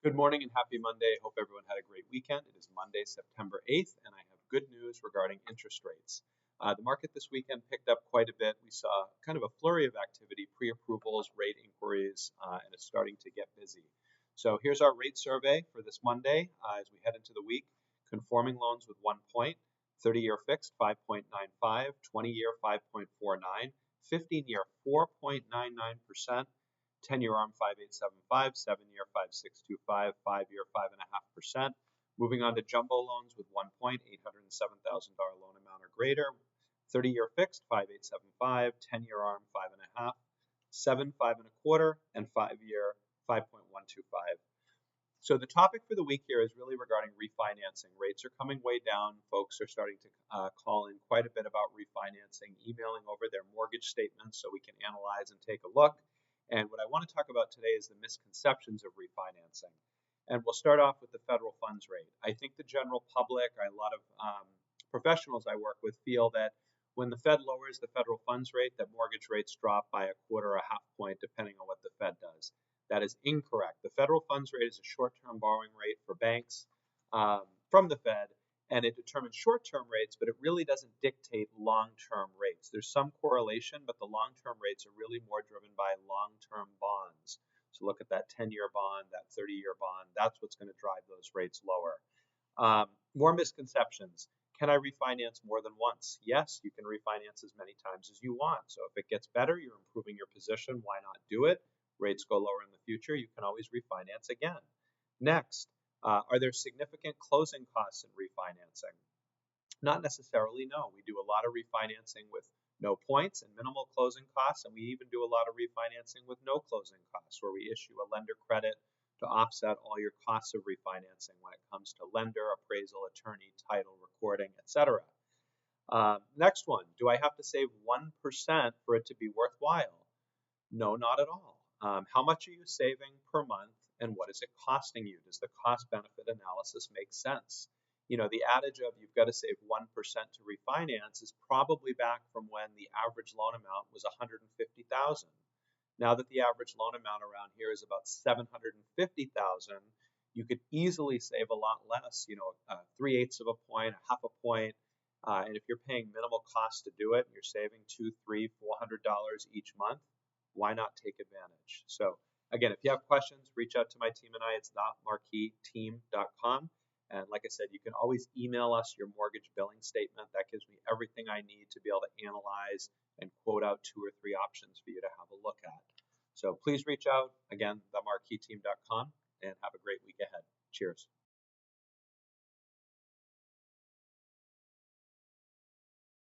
Good morning and happy Monday. Hope everyone had a great weekend. It is Monday, September 8th, and I have good news regarding interest rates. The market this weekend picked up quite a bit. We saw kind of a flurry of activity, pre-approvals, rate inquiries, and it's starting to get busy. So here's our rate survey for this Monday as we head into the week. Conforming loans with 1 point, 30-year fixed 5.95, 20-year 5.49, 15-year 4.99%. 10-year ARM 5.875, 7-year 5.625, 5-year 5.5%. Moving on to jumbo loans with 1 point, $807,000 loan amount or greater. 30-year fixed 5.875, 10-year ARM 5.5, 7 5.25, and 5-year 5.125. So the topic for the week here is really regarding refinancing. Rates are coming way down. Folks are starting to call in quite a bit about refinancing, emailing over their mortgage statements so we can analyze and take a look. And what I want to talk about today is the misconceptions of refinancing. And we'll start off with the federal funds rate. I think the general public, a lot of professionals I work with feel that when the Fed lowers the federal funds rate, that mortgage rates drop by a quarter or a half point, depending on what the Fed does. That is incorrect. The federal funds rate is a short-term borrowing rate for banks from the Fed, and it determines short-term rates, but it really doesn't dictate long-term rates. There's some correlation, but the long-term rates are really more driven by long-term bonds. So look at that 10-year bond, that 30-year bond. That's what's going to drive those rates lower. More misconceptions. Can I refinance more than once? Yes, you can refinance as many times as you want. So if it gets better, you're improving your position, why not do it? Rates go lower in the future, you can always refinance again. Next. Are there significant closing costs in refinancing? Not necessarily, no. We do a lot of refinancing with no points and minimal closing costs, and we even do a lot of refinancing with no closing costs, where we issue a lender credit to offset all your costs of refinancing when it comes to lender, appraisal, attorney, title, recording, etc. Next one, do I have to save 1% for it to be worthwhile? No, not at all. How much are you saving per month? And what is it costing you? Does the cost-benefit analysis make sense? You know, the adage of you've got to save 1% to refinance is probably back from when the average loan amount was $150,000. Now that the average loan amount around here is about $750,000, you could easily save a lot less, 3/8 of a point, a half a point. And if you're paying minimal cost to do it, and you're saving $200, $300, $400 each month, why not take advantage? So again, if you have questions, reach out to my team and I. It's themarqueeteam.com. And like I said, you can always email us your mortgage billing statement. That gives me everything I need to be able to analyze and quote out 2 or 3 options for you to have a look at. So please reach out. Again, themarqueeteam.com, and have a great week ahead. Cheers.